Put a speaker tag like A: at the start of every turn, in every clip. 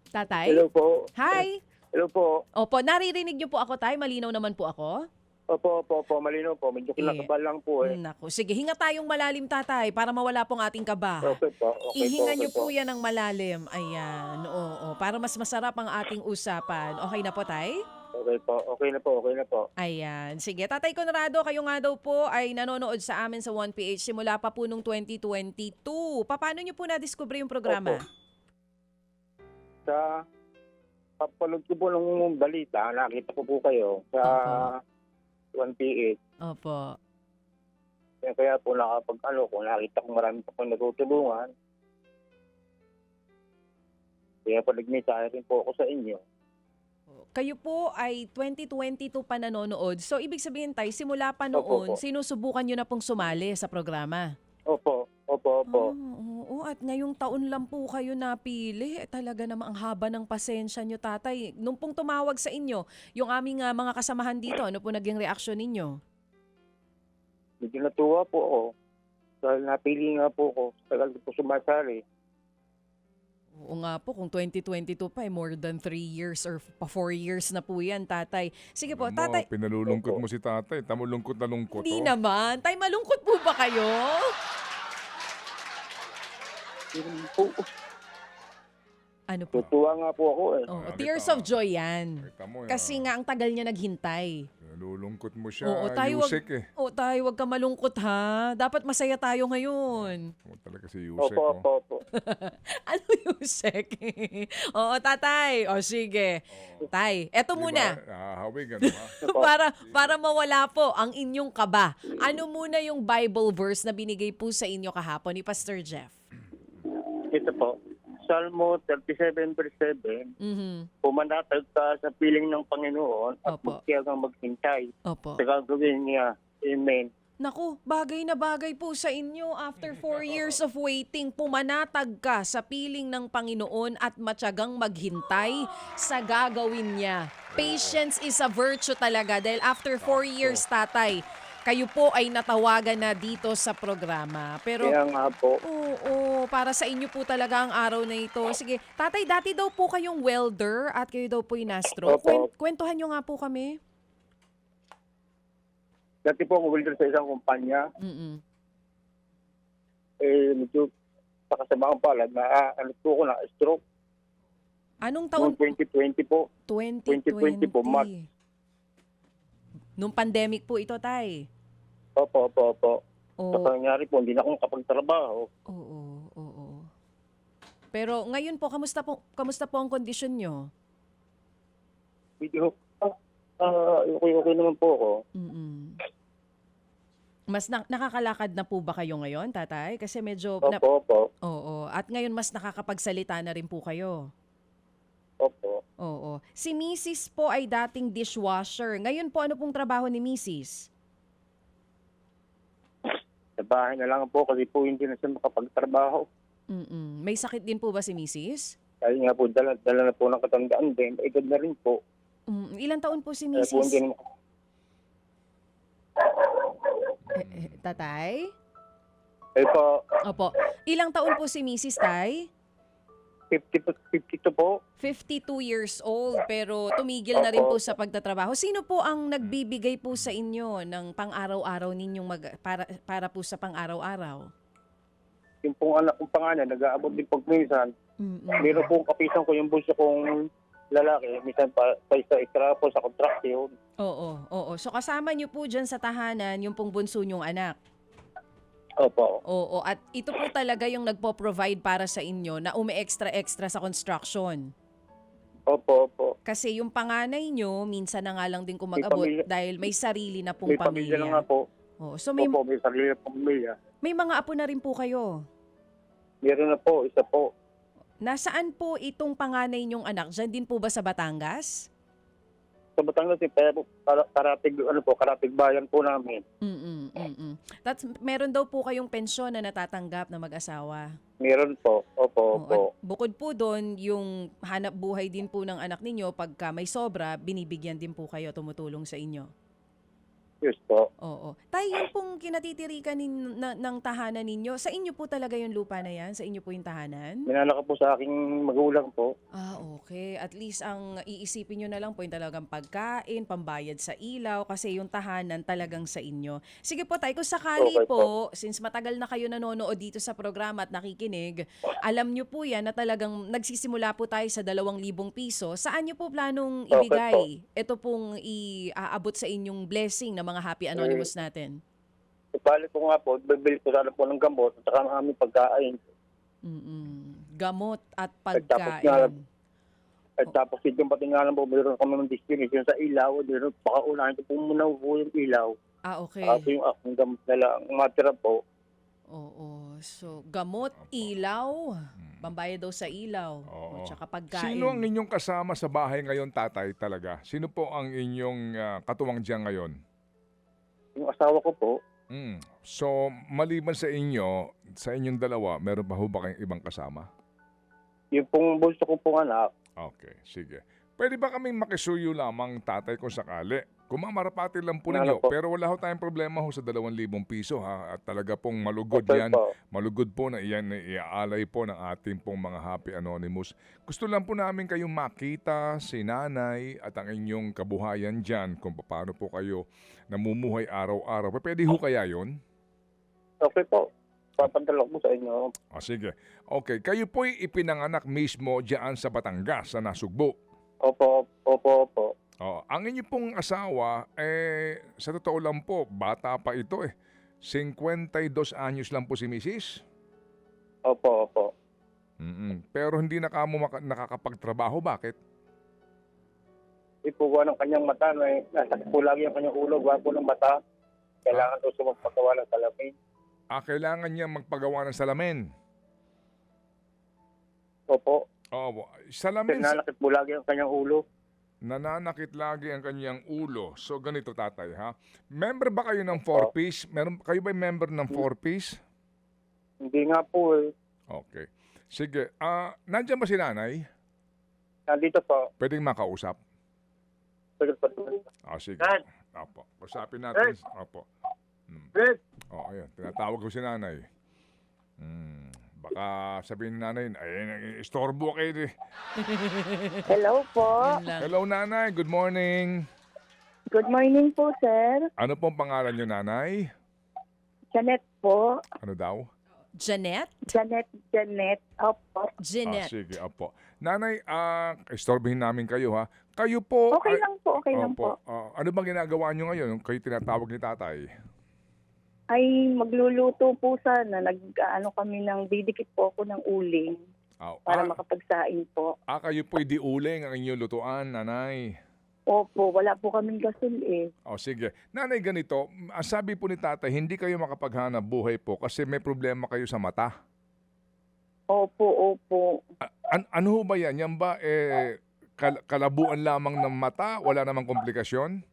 A: Tatay?
B: Hello po.
A: Hi!
B: Hello po.
A: Opo, naririnig niyo po ako, tay? Malinaw naman po ako?
B: Opo, malinaw po. Medyo
A: Eh,
B: kinakabahan lang po eh.
A: naku, sige, hinga tayong malalim, tatay, para mawala pong ating kaba. Ihinga
B: Okay
A: niyo
B: po.
A: po yan ng malalim. Ayan, oo, para mas masarap ang ating usapan. Okay na po, tay?
B: Okay na po.
A: Ayan. Sige, Tatay Conrado, kayo nga daw po ay nanonood sa amin sa 1PH simula pa po nung 2022. Paano niyo po na-discover yung programa?
B: Opo. Sa papanood ko po ng balita, nakita ko po kayo sa
A: Opo.
B: 1PH.
A: Opo.
B: Kaya po kung nakita ko marami po natutulungan. Kaya po nag-mensahe rin po ako sa inyo.
A: Kayo po ay 2022 pa nanonood. So, ibig sabihin, tay, simula pa
B: Opo.
A: noon, sinusubukan nyo na pong sumali sa programa.
B: Opo.
A: Oo, at ngayong taon lang po kayo napili. Talaga namang ang haba ng pasensya nyo, tatay. Nung pong tumawag sa inyo, yung aming mga kasamahan dito, ano po naging reaksyon ninyo?
B: Medyo natuwa po ako. Dahil napili nga po ako. Tagal ko po sumasali.
A: Oo nga po, kung 2022 pa, more than 3 years or 4 years na po yan, tatay. Sige po,
C: Alam mo,
A: tatay.
C: pinalulungkot mo si tatay. Tamo lungkot na lungkot.
A: Hindi
C: Oh.
A: naman. Tay, malungkot po ba kayo?
B: Yun po.
A: Ano po?
B: Tutuwa nga po ako eh.
A: Oh,
C: Nakita.
A: tears of joy yan.
C: Kita mo,
A: Kasi nga ang tagal niya naghintay.
C: Pinalulungkot mo siya.
A: Oo, tayo wag,
C: Yusek eh.
A: tayo wag ka malungkot ha. Dapat masaya tayo ngayon.
C: Mo talaga si Yusek.
B: Opo.
A: Ano yung sek? Oo, tatay. O sige. Tay, eto muna.
C: Hahawigan mo ha.
A: Para mawala po ang inyong kaba. Ano muna yung Bible verse na binigay po sa inyo kahapon ni Pastor Jeff?
B: Ito po. Salmo 37 verse 7.
A: Mhm.
B: Pumanatag ka sa piling ng Panginoon at
A: Opo.
B: magtiyagang kang maghintay
A: Opo.
B: sa gagawin niya. Amen.
A: Naku, bagay na bagay po sa inyo. After 4 years of waiting, pumanatag ka sa piling ng Panginoon at matyagang maghintay sa gagawin niya. Patience is a virtue talaga dahil after 4 years, tatay, kayo po ay natawagan na dito sa programa. Pero
B: Kaya nga po.
A: oo, para sa inyo po talaga ang araw na ito. Sige, tatay, dati daw po kayong welder at kayo daw po yung nastro.
B: Opo.
A: Kwentuhan nyo nga po kami.
B: Dati po ako welder sa isang kumpanya.
A: Mm-mm.
B: Medyo sa kasamang palad na po ako na stroke.
A: Anong
B: Noong
A: taon?
B: 2020 po.
A: 2020
B: po, March.
A: Nung pandemic po ito, tay.
B: Opo.
A: Oo.
B: Sa nangyari po, hindi na akong kapagtrabaho.
A: Oo. Pero ngayon po, kamusta po ang kondisyon nyo?
B: Medyo, okay naman po ako.
A: Mm-mm. Mas nakakalakad na po ba kayo ngayon, tatay? Kasi medyo...
B: Opo.
A: Oo. At ngayon, mas nakakapagsalita na rin po kayo.
B: Opo.
A: Oo. Si Mrs. po ay dating dishwasher. Ngayon po, ano pong trabaho ni Mrs.?
B: Sa bahay na lang po kasi po hindi na siya makapagtrabaho.
A: Mm-mm. May sakit din po ba si Mrs.?
B: Dahil nga po, dala na po ng katandaan din. Edad na rin po.
A: Ilang taon po si
B: Kaya po hindi
A: Mrs.?
B: na
A: Tatay?
B: po,
A: Opo. Ilang taon po si Mrs. Tay?
B: 52 po.
A: 52 years old pero tumigil na rin po sa pagtatrabaho. Sino po ang nagbibigay po sa inyo ng pang-araw-araw ninyong para po sa pang-araw-araw?
B: Yung pong anak kong pangalan, nag-aabot din pagminsan. Meron pong kapisan ko yung bunso kong lalaki. Minsan pa sa extra po sa contraction.
A: Oo. So kasama niyo po dyan sa tahanan yung pong bunso niyong anak.
B: Opo.
A: Oo. At ito po talaga yung nagpo-provide para sa inyo na umi-extra-extra sa construction.
B: Opo.
A: Kasi yung panganay nyo, minsan na nga lang din kumag-abot dahil may sarili na pong
B: May pamilya na nga po.
A: Oo. So
B: Opo, may sarili na pamilya.
A: may mga apo na rin po kayo.
B: Meron na po, isa po.
A: Nasaan po itong panganay niyong anak? Diyan din po ba sa Batangas?
B: Sa Batangas, karatig bayan po namin.
A: Meron daw po kayong pensyon na natatanggap na mag-asawa.
B: Meron po. Opo.
A: At bukod po doon, yung hanap buhay din po ng anak ninyo, pagka may sobra, binibigyan din po kayo, tumutulong sa inyo.
B: Yes po.
A: Oo. Tayo yung pong kinatitirikan ng tahanan ninyo, sa inyo po talaga yung lupa na yan? Sa inyo po yung tahanan?
B: Minala ka po sa aking magulang po.
A: Okay, at least ang iisipin nyo na lang po yung talagang pagkain, pambayad sa ilaw, kasi yung tahanan talagang sa inyo. Sige po tay, kung sakali
B: Okay
A: po, since matagal na kayo nanonood dito sa programa at nakikinig, alam nyo po yan na talagang nagsisimula po tayo sa 2,000 piso. Saan nyo po planong
B: Okay
A: ibigay ito pong iaabot sa inyong blessing ng mga Happy Anonymous natin?
B: Ipali ko nga po, bibili ko sana po ng gamot at saka ng aming pagkain.
A: Gamot at
B: Tapos
A: pagkain.
B: At tapos yung pati nga lang po, mayroon kami ng destination sa ilaw. Baka unahin ko po muna po yung ilaw.
A: Okay.
B: Tapos yung akong gamot na lang matira po.
A: Oo. So, gamot, ilaw, pambayad daw sa ilaw,
C: Oo.
A: o tsaka pagkain.
C: Sino ang inyong kasama sa bahay ngayon, tatay, talaga? Sino po ang inyong katuwang dyan ngayon?
B: Yung asawa ko po,
C: So, maliban sa inyo, sa inyong dalawa, meron pa ho ba kayong ibang kasama?
B: yung pong bunso ko pong anak,
C: Okay, sige. Pwede ba kaming makisuyo lamang, tatay, kung sakali? Kung mamarapati lang po
B: Ano
C: ninyo,
B: po?
C: pero wala ho tayong problema ho sa 2,000 piso, ha? At talaga pong malugod
B: okay
C: yan.
B: po.
C: Malugod po na iyan na iaalay po ng ating pong mga Happy Anonymous. Gusto lang po namin kayong makita, si nanay at ang inyong kabuhayan dyan kung paano po kayo namumuhay araw-araw. Pwede ho kaya yun?
B: Okay po. Papadala ko sa inyo.
C: Sige. Okay, kayo po'y ipinanganak mismo dyan sa Batangas, sa Nasugbo.
B: Opo.
C: Ang inyo pong asawa, sa totoo lang po, bata pa ito 52 anyos lang po si Mrs.
B: Opo.
C: Pero hindi na kamo nakakapagtrabaho. Bakit?
B: Ipuwa ng kanyang mata. Nasa po lagi ang kanyang ulo. Gwapo ng mata. Kailangan daw siya magpagawa ng salamin.
C: Kailangan niya magpagawa ng salamin.
B: Opo.
C: Salamin,
B: Pinanakit po lagi ang kanyang ulo.
C: nananakit lagi ang kanyang ulo. So ganito, tatay, ha? Member ba kayo ng 4-piece? Kayo ba member ng 4-piece?
B: Hindi nga po eh.
C: Okay. Sige. Nandiyan ba si nanay?
B: Nandito po.
C: Pwedeng makausap?
B: Pwede po.
C: Sige.
B: Dad!
C: Opo. Usapin natin.
B: Dad!
C: Opo.
B: Dad!
C: Ayun. Tinatawag ko si nanay. Baka sabihin ni nanay, istorbo kayo.
D: Hello po.
A: Yun lang.
C: Hello, nanay. Good morning.
D: Good morning po, sir.
C: Ano pong pangalan niyo, nanay?
D: Janet po.
C: Ano daw?
A: Janet?
D: Janet. Opo.
A: Jeanette.
C: Sige, opo. Nanay, istorbohin namin kayo, ha? Kayo po...
D: Okay lang po, okay lang po.
C: Ano bang ginagawa niyo ngayon? Kayo tinatawag ni tatay.
D: Ay, magluluto po sana. Nag-ano kami didikit po ako ng uling para makapagsaing po.
C: Kayo po'y di uling ang inyong lutuan, nanay.
D: Opo, wala po kaming gasol eh.
C: Sige. Nanay, ganito, ang sabi po ni tatay, hindi kayo makapaghanap buhay po kasi may problema kayo sa mata.
D: Opo.
C: Ano ho ba yan? Yan ba kalabuan lamang ng mata? Wala namang komplikasyon?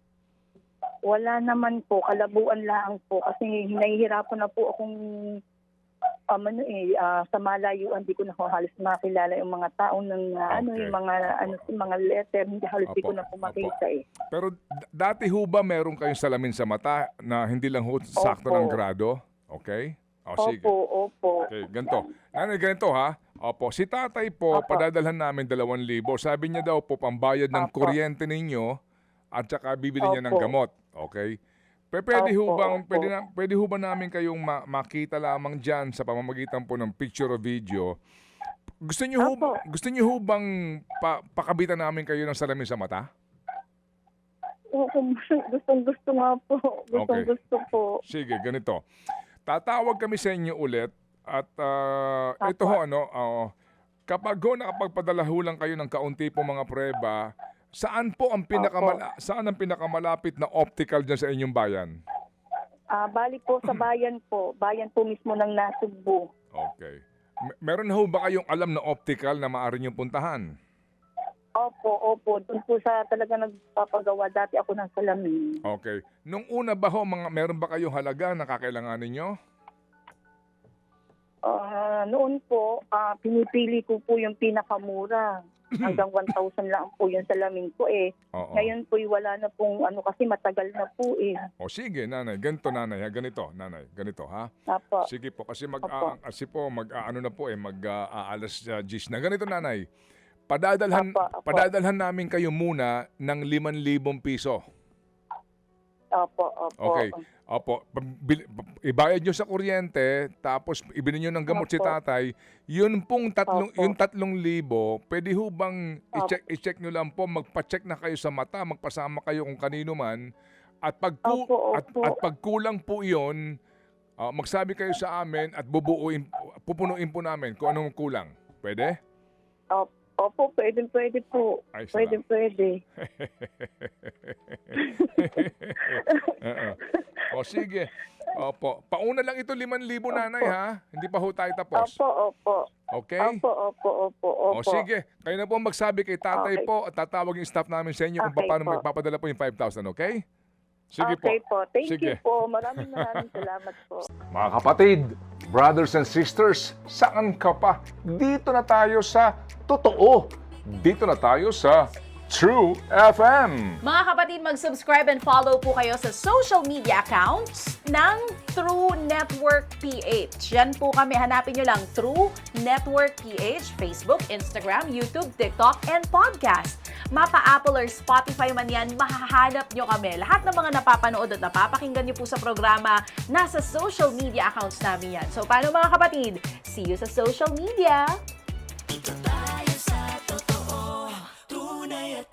D: Wala naman po, kalabuan lang po kasi nahihirapan na po akong sa malayuan, di ko na halos makilala yung mga tao ng yung mga letter, hindi halos di ko na po makita eh.
C: Pero dati ho ba meron kayong salamin sa mata na hindi lang ho sakto ng grado? Okay? Sige.
D: Opo.
C: Okay, ganito. Nanay, ganito, ha? Opo, si tatay po,
D: Opo.
C: padadalhan namin 2,000. Sabi niya daw po, pambayad ng
D: Opo.
C: kuryente ninyo at saka bibili niya ng
D: Opo.
C: gamot. Okay? Pwede ho
D: Opo,
C: bang,
D: opo.
C: pwede ho ba namin kayong makita lamang dyan sa pamamagitan po ng picture o video? Gusto niyo
D: Opo.
C: ho bang pakabitan namin kayo ng salamin sa mata?
D: Gustong-gusto nga po. Gustong-gusto po.
C: Sige, ganito. Tatawag kami sa inyo ulit at ito ho, kapag ho nakapagpadala ho lang kayo ng kaunti po mga prueba, saan ang pinakamalapit na optical dyan sa inyong bayan?
D: Bali po sa bayan po. Bayan po mismo ng Nasugbu.
C: Okay. Meron ho ba kayong alam na optical na maaari niyong puntahan?
D: Opo. Doon po sa talaga nagpapagawa. Dati ako ng salamin.
C: Okay. Nung una ba ho, meron ba kayong halaga na kakailanganin nyo?
D: Noon po, pinipili ko po yung pinakamura. Hanggang 1,000 lang po yung salamin ko eh.
C: Oo.
D: Ngayon po wala na pong kasi matagal na po eh.
C: Sige, nanay. Ganito, nanay. Ganito, nanay. Ganito, ha?
D: Apo.
C: Sige po, kasi
D: Opo.
C: mag-aalas 10 na. Ganito, nanay.
D: Opo.
C: padadalhan namin kayo muna ng 5,000 piso.
D: Opo.
C: Okay. Opo. Ibayad nyo sa kuryente, tapos ibili nyo ng gamot si
D: Opo.
C: tatay. Yun pong
D: Opo.
C: yung 3,000, pwede ho bang
D: Opo.
C: i-check nyo lang po, magpa-check na kayo sa mata, magpasama kayo kung kanino man. At
D: Opo.
C: at pagkulang po yun, magsabi kayo sa amin at pupunuin po namin kung anong kulang. Pwede?
D: Opo, pwede po.
C: Ay,
D: Pwede.
C: O sige. Opo. Pauna lang ito 5,000 nanay ha. Hindi pa ho tayo tapos.
D: Opo.
C: Okay?
D: Opo.
C: O sige. Kayo na po ang magsabi kay tatay
D: Okay.
C: po at tatawag yung staff namin sa inyo kung
D: Okay
C: paano
D: po.
C: magpapadala po yung 5,000. Okay? Sige
D: Okay po. Thank
C: Sige.
D: you po. Maraming salamat po.
C: Mga kapatid, brothers and sisters, saan ka pa? Dito na tayo sa totoo. Dito na tayo sa True FM.
A: Mga kapatid, mag-subscribe and follow po kayo sa social media accounts ng True Network PH. Yan po kami. Hanapin nyo lang True Network PH, Facebook, Instagram, YouTube, TikTok, and podcast. Mapa-Apple or Spotify man yan, mahahanap nyo kami. Lahat ng mga napapanood at napapakinggan nyo po sa programa, nasa social media accounts namin yan. So, paano mga kapatid? See you sa social media!
E: Dito tayo sa totoo, tunay at